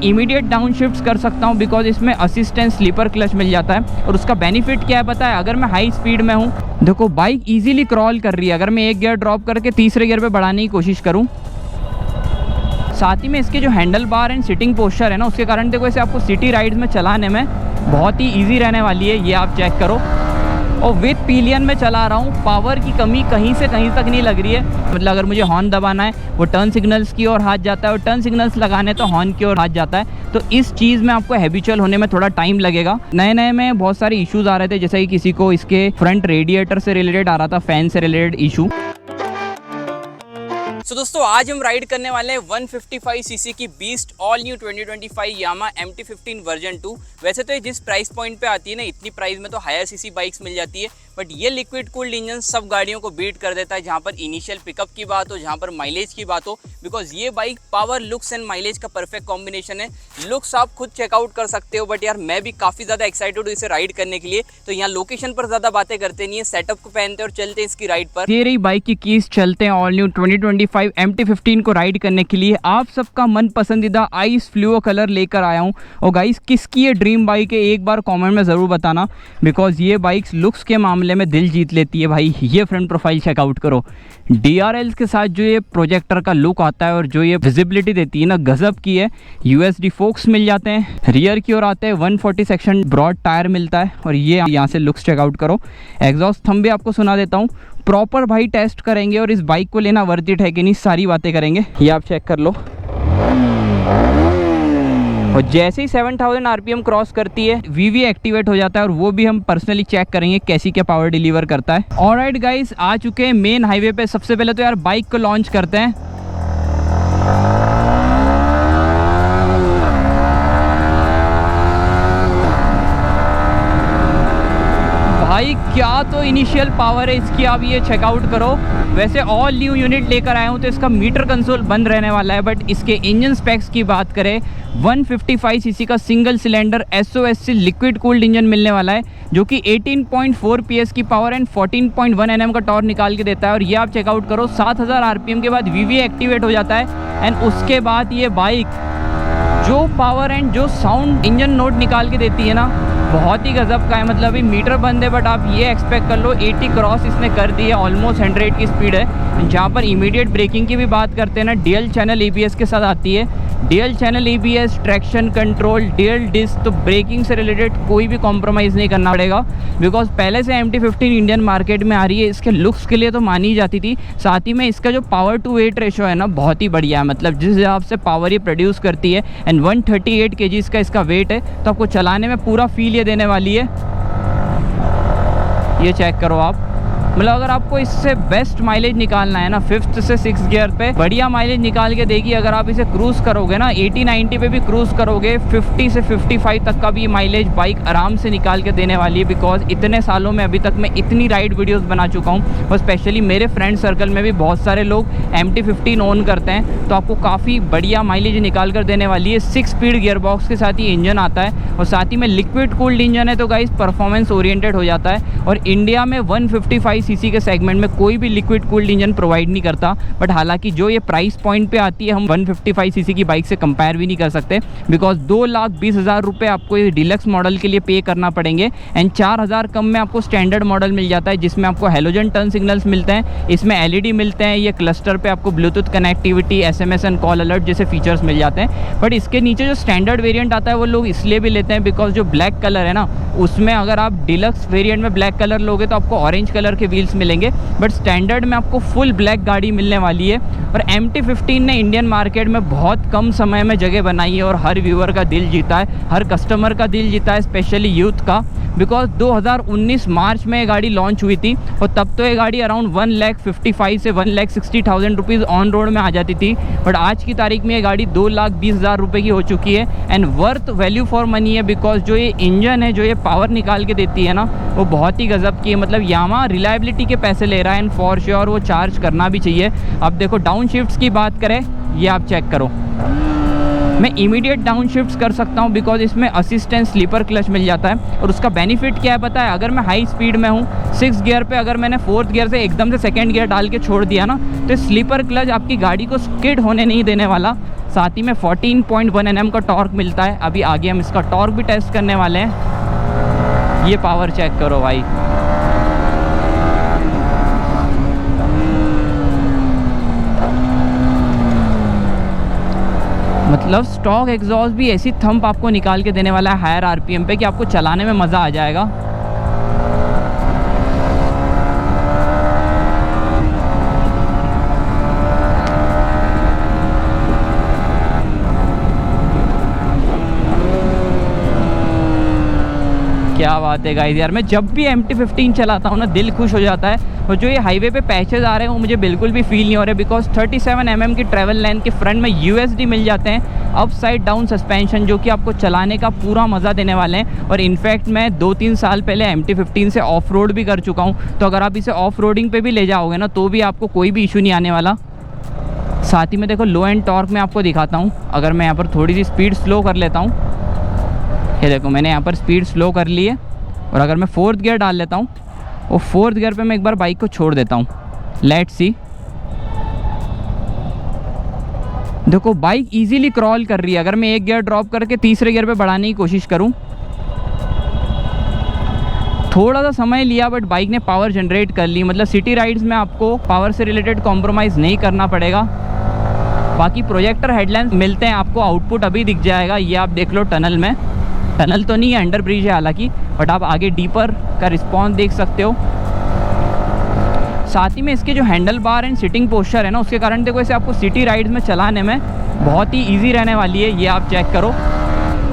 Immediate down shift कर सकता हूँ बिकॉज इसमें असिस्टेंस स्लीपर क्लच मिल जाता है। और उसका बेनिफिट क्या है पता है, अगर मैं हाई स्पीड में हूँ, देखो बाइक इजीली क्रॉल कर रही है। अगर मैं एक गियर ड्रॉप करके तीसरे गियर पे बढ़ाने की कोशिश करूँ, साथ ही में इसके जो handle bar and sitting posture है ना, उसके कारण देखो इसे आपको सिटी राइड्स में चलाने में बहुत ही ईजी रहने वाली है। ये आप चेक करो। और विथ पिलियन में चला रहा हूँ, पावर की कमी कहीं से कहीं तक नहीं लग रही है। मतलब अगर मुझे हॉर्न दबाना है वो टर्न सिग्नल्स की ओर हाथ जाता है, और टर्न सिग्नल्स लगाने तो हॉर्न की ओर हाथ जाता है। तो इस चीज़ में आपको हैबिचुअल होने में थोड़ा टाइम लगेगा। नए नए में बहुत सारे इश्यूज आ रहे थे, जैसे कि किसी को इसके फ्रंट रेडिएटर से रिलेटेड आ रहा था, फैन से रिलेटेड इशू। तो दोस्तों आज हम राइड करने वाले हैं 155 सीसी की बीस्ट ऑल न्यू 2025 यामा MT-15 वर्जन 2। वैसे तो ये जिस प्राइस पॉइंट पे आती है ना, इतनी प्राइस में तो हायर सीसी बाइक्स मिल जाती है, बट ये लिक्विड कूल्ड इंजन सब गाड़ियों को बीट कर देता है, जहाँ पर इनिशियल पिकअप की बात हो, जहाँ पर माइलेज की बात हो। बिकॉज ये bike power, looks and mileage का परफेक्ट कॉम्बिनेशन है। लुक्स आप खुद चेकआउट कर सकते हो, बट यार मैं भी काफ़ी ज़्यादा एक्साइटेड हूँ इसे राइड करने के लिए। तो यहाँ लोकेशन पर ज़्यादा बातें करते नहीं है, सेटअप को पहनते और चलते हैं इसकी राइड पर। ये रही बाइक की कीज, चलते हैं ऑल न्यू 2025 MT-15 को राइड करने के लिए। आप सबका मन पसंदीदा आइस फ्लूओ कलर लेकर आया हूँ। और गाइस किसकी ये ड्रीम बाइक है एक बार कमेंट में ज़रूर बताना, बिकॉज ये बाइक्स लुक्स के मामले में दिल जीत लेती है भाई। ये फ्रंट प्रोफाइल चेकआउट करो, DRLs के साथ जो ये प्रोजेक्टर का लुक आता है और जो ये विजिबिलिटी देती है ना, गजब की है। USD फोक्स मिल जाते हैं, रियर की ओर आते हैं 140 सेक्शन ब्रॉड टायर मिलता है। और ये यहाँ से लुक्स चेकआउट करो। एग्जॉस्ट थंब भी आपको सुना देता हूँ। प्रॉपर भाई टेस्ट करेंगे और इस बाइक को लेना वर्थ इट है कि नहीं, सारी बातें करेंगे। ये आप चेक कर लो। और जैसे ही 7000 RPM क्रॉस करती है VV एक्टिवेट हो जाता है, और वो भी हम पर्सनली चेक करेंगे कैसी क्या पावर डिलीवर करता है। ऑलराइट गाइस, आ चुके हैं मेन हाईवे पे। सबसे पहले तो यार बाइक को लॉन्च करते हैं। भाई क्या तो इनिशियल पावर है इसकी, आप ये चेकआउट करो। वैसे ऑल न्यू यूनिट लेकर आया हूँ तो इसका मीटर कंसोल बंद रहने वाला है, बट इसके इंजन स्पेक्स की बात करें, 155 सीसी का single cylinder SOSC liquid cooled engine मिलने वाला है, जो कि 18.4 PS की पावर एंड 14.1 Nm का टॉर्क निकाल के देता है। और ये आप चेकआउट करो, 7000 RPM के बाद VV एक्टिवेट हो जाता है। एंड उसके बाद ये बाइक जो पावर एंड जो साउंड इंजन नोट निकाल के देती है ना, बहुत ही गजब का है। मतलब अभी मीटर बंद है, बट आप ये एक्सपेक्ट कर लो 80 क्रॉस इसने कर दी है, ऑलमोस्ट 100 की स्पीड है। जहाँ पर इमीडिएट ब्रेकिंग की भी बात करते हैं ना, डुअल चैनल ABS के साथ आती है। Dual channel ABS, traction control, dual disc, तो ब्रेकिंग से रिलेटेड कोई भी कॉम्प्रोमाइज़ नहीं करना पड़ेगा, बिकॉज पहले से MT-15 इंडियन मार्केट में आ रही है। इसके लुक्स के लिए तो मानी जाती थी, साथ ही में इसका जो पावर टू वेट रेशो है ना, बहुत ही बढ़िया है। मतलब जिस हिसाब से पावर ये प्रोड्यूस करती है, एंड 138 kgs का इसका वेट है, तो आपको चलाने में पूरा फील ये देने वाली है। ये चेक करो आप। मतलब अगर आपको इससे बेस्ट माइलेज निकालना है ना, 5th से 6th गियर पे बढ़िया माइलेज निकाल के देगी। अगर आप इसे क्रूज़ करोगे ना, 80-90 पे भी क्रूज़ करोगे, 50 से 55 तक का भी माइलेज बाइक आराम से निकाल के देने वाली है। बिकॉज इतने सालों में अभी तक मैं इतनी राइड वीडियोस बना चुका हूँ, और स्पेशली मेरे फ्रेंड सर्कल में भी बहुत सारे लोग MT-15 ओन करते हैं, तो आपको काफ़ी बढ़िया माइलेज निकाल कर देने वाली है। 6 स्पीड गियर बॉक्स के साथ ही इंजन आता है, और साथ ही में लिक्विड कूल्ड इंजन है, तो गाइस परफॉर्मेंस ओरिएंटेड हो जाता है। और इंडिया में 155 सीसी के सेगमेंट में कोई भी लिक्विड कूल्ड इंजन प्रोवाइड नहीं करता। बट हालांकि जो ये प्राइस पॉइंट पे आती है, हम 155 सीसी की बाइक से कंपेयर भी नहीं कर सकते, बिकॉज 2,20,000 रुपये आपको ये डिलक्स मॉडल के लिए पे करना पड़ेंगे। एंड 4,000 कम में आपको स्टैंडर्ड मॉडल मिल जाता है, जिसमें आपको हेलोजन टर्न सिग्नल्स मिलते हैं, इसमें LED मिलते हैं, ये क्लस्टर पे आपको Bluetooth connectivity, SMS and call alert जैसे फीचर्स मिल जाते हैं। बट इसके नीचे जो स्टैंडर्ड वेरिएंट आता है वो लोग इसलिए भी लेते हैं, बिकॉज जो ब्लैक कलर है ना, उसमें अगर आप डिलक्स वेरिएंट में ब्लैक कलर लोगे तो आपको ऑरेंज कलर के व्हील्स मिलेंगे, बट स्टैंडर्ड में आपको फुल ब्लैक गाड़ी मिलने वाली है। और MT-15 ने इंडियन मार्केट में बहुत कम समय में जगह बनाई है, और हर व्यूअर का दिल जीता है, हर कस्टमर का दिल जीता है, स्पेशली यूथ का। बिकॉज 2019 मार्च में ये गाड़ी लॉन्च हुई थी, और तब तो ये गाड़ी अराउंड 1,55,000 से 1,60,000 रुपीज़ ऑन रोड में आ जाती थी। बट आज की तारीख में ये गाड़ी 2,20,000 रुपये की हो चुकी है, and worth value for money है। बिकॉज जो ये इंजन है, जो ये पावर निकाल के देती है ना, वो बहुत ही गजब की है। मतलब यामा रिलायबिलिटी के पैसे ले रहा है, एंड फॉर श्योर वो चार्ज करना भी चाहिए। अब देखो डाउन शिफ्ट्स की बात करें, ये आप चेक करो। मैं इमीडिएट डाउन शिफ्ट कर सकता हूँ, बिकॉज इसमें असिस्टेंस स्लीपर क्लच मिल जाता है। और उसका बेनिफिट क्या है पता है, अगर मैं हाई स्पीड में हूँ, 6 गियर पे अगर मैंने 4th गियर से एकदम से 2nd गियर डाल के छोड़ दिया ना, तो स्लीपर क्लच आपकी गाड़ी को स्किड होने नहीं देने वाला। साथ ही में 14.1 Nm का टॉर्क मिलता है। अभी आगे हम इसका टॉर्क भी टेस्ट करने वाले हैं। ये पावर चेक करो भाई, मतलब स्टॉक एग्जॉस्ट भी ऐसी थंप आपको निकाल के देने वाला है हायर आरपीएम पे कि आपको चलाने में मज़ा आ जाएगा। क्या बात है गाइस, यार मैं जब भी MT-15 चलाता हूँ ना दिल खुश हो जाता है। और जो ये हाईवे पे पैचेस आ रहे हैं वो मुझे बिल्कुल भी फील नहीं हो रहे, बिकॉज 37 mm की ट्रैवल लेंथ के फ्रंट में USD मिल जाते हैं, अप साइड डाउन सस्पेंशन, जो कि आपको चलाने का पूरा मज़ा देने वाले हैं। और इनफैक्ट मैं 2-3 साल पहले MT-15 से ऑफ रोड भी कर चुका हूँ, तो अगर आप इसे ऑफ रोडिंग पे भी ले जाओगे ना तो भी आपको कोई भी इशू नहीं आने वाला। साथ ही में देखो लो एंड टॉर्क में आपको दिखाता हूँ। अगर मैं यहाँ पर थोड़ी सी स्पीड स्लो कर लेता हूँ, ये देखो मैंने यहाँ पर स्पीड स्लो कर ली है। और अगर मैं 4th गियर डाल लेता हूँ और 4th गियर पे मैं एक बार बाइक को छोड़ देता हूँ, लेट्स सी। देखो बाइक इजीली क्रॉल कर रही है। अगर मैं 1 गियर ड्रॉप करके तीसरे गियर पे बढ़ाने की कोशिश करूँ, थोड़ा सा समय लिया बट बाइक ने पावर जनरेट कर ली। मतलब सिटी राइड्स में आपको पावर से रिलेटेड कॉम्प्रोमाइज़ नहीं करना पड़ेगा। बाकी प्रोजेक्टर हेडलाइंस मिलते हैं आपको, आउटपुट अभी दिख जाएगा, ये आप देख लो। टनल में, टनल तो नहीं है, अंडर ब्रिज है हालांकि, बट आप आगे डीपर का रिस्पॉन्स देख सकते हो। साथ ही में इसके जो handle bar and sitting posture है ना, उसके कारण देखो इसे आपको सिटी राइड्स में चलाने में बहुत ही ईजी रहने वाली है, ये आप चेक करो।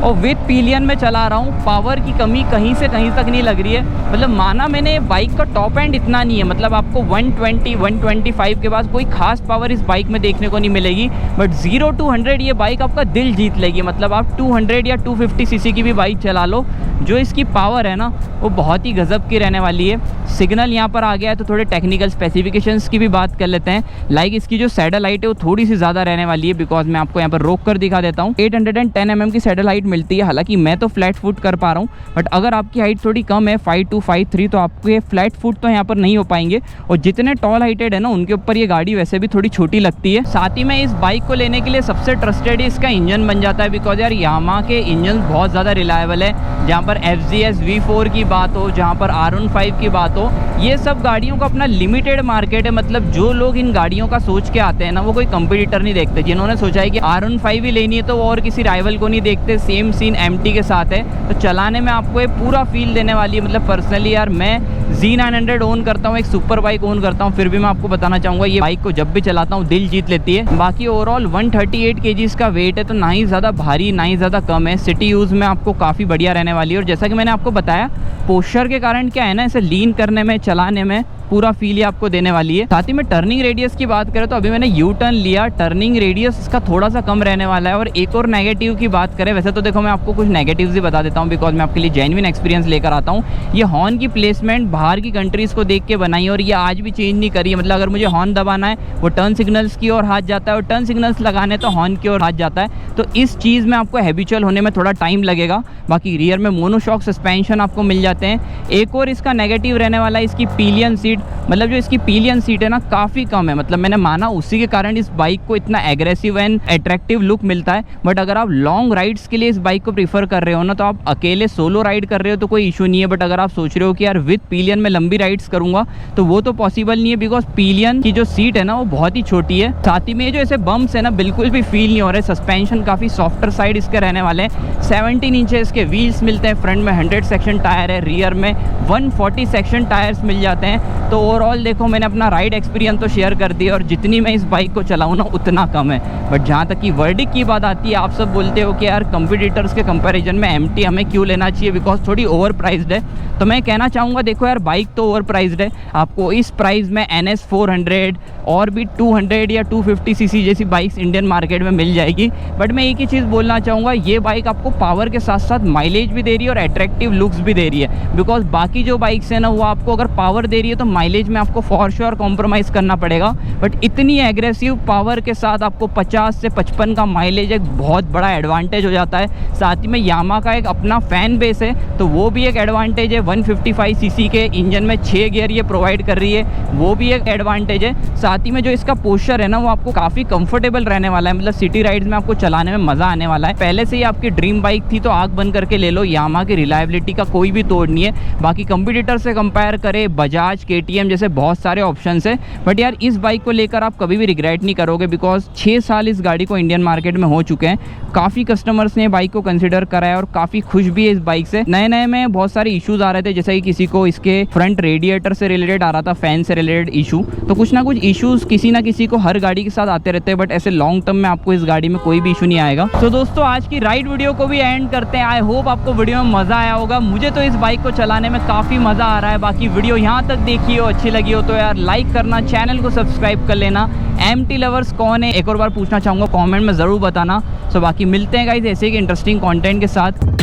और विथ पिलियन में चला रहा हूँ, पावर की कमी कहीं से कहीं तक नहीं लग रही है। मतलब माना मैंने बाइक का टॉप एंड इतना नहीं है, मतलब आपको 120-125 के बाद कोई खास पावर इस बाइक में देखने को नहीं मिलेगी, बट 0 to 100 ये बाइक आपका दिल जीत लेगी। मतलब आप 200 या 250 सीसी की भी बाइक चला लो, जो इसकी पावर है ना वो बहुत ही गज़ब की रहने वाली है। सिग्नल यहाँ पर आ गया है तो थोड़े टेक्निकल स्पेसिफिकेशंस की भी बात कर लेते हैं। लाइक इसकी जो सैटेलाइट है वो थोड़ी सी ज़्यादा रहने वाली है, बिकॉज मैं आपको यहाँ पर रोक कर दिखा देता हूँ। 810 mm की सैटेलाइट मिलती है, हालांकि मैं तो फ्लैट फुट कर पा रहा हूँ, बट अगर आपकी हाइट थोड़ी कम है 5'2", 5'3", तो आपके फ्लैट फुट तो यहाँ पर नहीं हो पाएंगे। और जितने टॉल हाइटेड है ना उनके ऊपर ये गाड़ी वैसे भी थोड़ी छोटी लगती है। साथ ही में इस बाइक को लेने के लिए सबसे ट्रस्टेड इसका इंजन बन जाता है, बिकॉज यार यामाहा के इंजन बहुत ज़्यादा रिलायबल है। जहाँ पर FZS V4 की बात हो, जहाँ पर R15 की बात हो, ये सब गाड़ियों का अपना लिमिटेड मार्केट है। मतलब जो लोग इन गाड़ियों का सोच के आते हैं ना वो कोई कंपटीटर नहीं देखते। जिन्होंने सोचा है कि R15 ही लेनी है तो वो और किसी राइवल को नहीं देखते। सेम सीन MT के साथ है, तो चलाने में आपको ये पूरा फील देने वाली है। मतलब पर्सनली यार मैं Z900 ओन करता हूँ, एक सुपर बाइक ओन करता हूँ, फिर भी मैं आपको बताना चाहूँगा ये बाइक को जब भी चलाता हूँ दिल जीत लेती है। बाकी ओवरऑल 138 kg का वेट है, तो ना ही ज़्यादा भारी ना ही ज़्यादा कम है। सिटी यूज़ में आपको काफ़ी बढ़िया रहने वाली है। और जैसा कि मैंने आपको बताया, पोस्चर के कारण क्या है ना, इसे लीन करने में, चलाने में पूरा फील ही आपको देने वाली है। साथ ही में टर्निंग रेडियस की बात करें तो अभी मैंने यू टर्न लिया, टर्निंग रेडियस इसका थोड़ा सा कम रहने वाला है। और एक और नेगेटिव की बात करें, वैसे तो देखो मैं आपको कुछ नेगेटिव्स ही बता देता हूँ, बिकॉज मैं आपके लिए जेन्युइन एक्सपीरियंस लेकर आता हूँ। ये हॉर्न की प्लेसमेंट बाहर की कंट्रीज़ को देख के बनाई और ये आज भी चेंज नहीं करी है। मतलब अगर मुझे हॉर्न दबाना है वो टर्न सिग्नल्स की ओर हाथ जाता है, और टर्न सिग्नल्स लगाने तो हॉर्न की ओर हाथ जाता है। तो इस चीज़ में आपको हैबिचुअल होने में थोड़ा टाइम लगेगा। बाकी रियर में मोनोशॉक सस्पेंशन आपको मिल जाते हैं। एक और इसका नेगेटिव रहने वाला है इसकी पिलियन सीट। मतलब जो इसकी पिलियन सीट है ना काफ़ी कम है। मतलब मैंने माना उसी के कारण इस बाइक को इतना एग्रेसिव एंड अट्रैक्टिव लुक मिलता है। बट अगर आप लॉन्ग राइड्स के लिए इस बाइक को प्रीफर कर रहे हो ना, तो आप अकेले सोलो राइड कर रहे हो तो कोई इशू नहीं है। बट अगर आप सोच रहे हो कि यार विद पिलियन में लंबी राइड्स करूंगा, तो वो तो पॉसिबल नहीं है, बिकॉज पिलियन की जो सीट है ना वो बहुत ही छोटी है। साथ ही में ये जो ऐसे बम्प्स है ना बिल्कुल भी फील नहीं हो रहे। सस्पेंशन काफ़ी सॉफ्टर साइड इसके रहने वाले हैं। 17 इंचेस के व्हील्स मिलते हैं। फ्रंट में 100 सेक्शन टायर है, रियर में 140 सेक्शन टायर्स मिल जाते हैं। तो ओवरऑल देखो मैंने अपना राइड एक्सपीरियंस तो शेयर कर दिया, और जितनी मैं इस बाइक को चलाऊँ ना उतना कम है। बट जहाँ तक कि वर्डिक की बात आती है, आप सब बोलते हो कि यार कंपटीटर्स के कंपैरिजन में MT हमें क्यों लेना चाहिए, बिकॉज थोड़ी ओवर प्राइस्ड है। तो मैं कहना चाहूँगा देखो यार बाइक तो ओवर प्राइस्ड है। आपको इस प्राइस में NS 400 और भी 200 या 250 सीसी जैसी बाइक्स इंडियन मार्केट में मिल जाएगी। बट मैं एक ही चीज़ बोलना चाहूँगा, ये बाइक आपको पावर के साथ साथ माइलेज भी दे रही है और अट्रैक्टिव लुक्स भी दे रही है। बिकॉज बाकी जो बाइक्स हैं ना वो आपको अगर पावर दे रही है तो माइलेज में आपको फॉर श्योर कॉम्प्रोमाइज़ करना पड़ेगा, बट इतनी एग्रेसिव पावर के साथ आपको 50 से 55 का माइलेज एक बहुत बड़ा एडवांटेज हो जाता है। साथ ही में यामा का एक अपना फ़ैन बेस है, तो वो भी एक एडवांटेज है। 155 सीसी के इंजन में 6 गियर ये प्रोवाइड कर रही है, वो भी एक एडवांटेज है। साथ ही में जो इसका पोस्चर है ना, वो आपको काफ़ी कंफर्टेबल रहने वाला है, मतलब सिटी राइड्स में आपको चलाने में मज़ा आने वाला है। पहले से ही आपकी ड्रीम बाइक थी तो आग बंद करके ले लो, यामा की रिलायबिलिटी का कोई भी तोड़ नहीं है। बाकी कंपटीटर से कंपेयर करें बजाज, KTM जैसे बहुत सारे ऑप्शंस है, बट यार इस बाइक को लेकर आप कभी भी रिग्रेट नहीं करोगे, बिकॉज 6 साल इस गाड़ी को इंडियन मार्केट में हो चुके हैं। काफ़ी कस्टमर्स ने बाइक को कंसिडर करा है और काफ़ी खुश भी है इस बाइक से। नए नए में बहुत सारे इश्यूज आ रहे थे, जैसे कि किसी को इसके फ्रंट रेडिएटर से रिलेटेड आ रहा था, फैन से रिलेटेड इशू। तो कुछ ना कुछ इश्यूज किसी ना किसी को हर गाड़ी के साथ आते रहते हैं, बट ऐसे लॉन्ग टर्म में आपको इस गाड़ी में कोई भी इशू नहीं आएगा। तो दोस्तों आज की राइड वीडियो को भी एंड करते हैं। आई होप आपको वीडियो में मज़ा आया होगा। मुझे तो इस बाइक को चलाने में काफ़ी मज़ा आ रहा है। बाकी वीडियो यहाँ तक देखी हो, अच्छी लगी हो तो यार लाइक करना, चैनल को सब्सक्राइब कर लेना। MT लवर्स कौन है एक और बार पूछना चाहूँगा, कमेंट में ज़रूर बताना। सो बाकी मिलते हैं गाइस ऐसे ही इंटरेस्टिंग कंटेंट के साथ।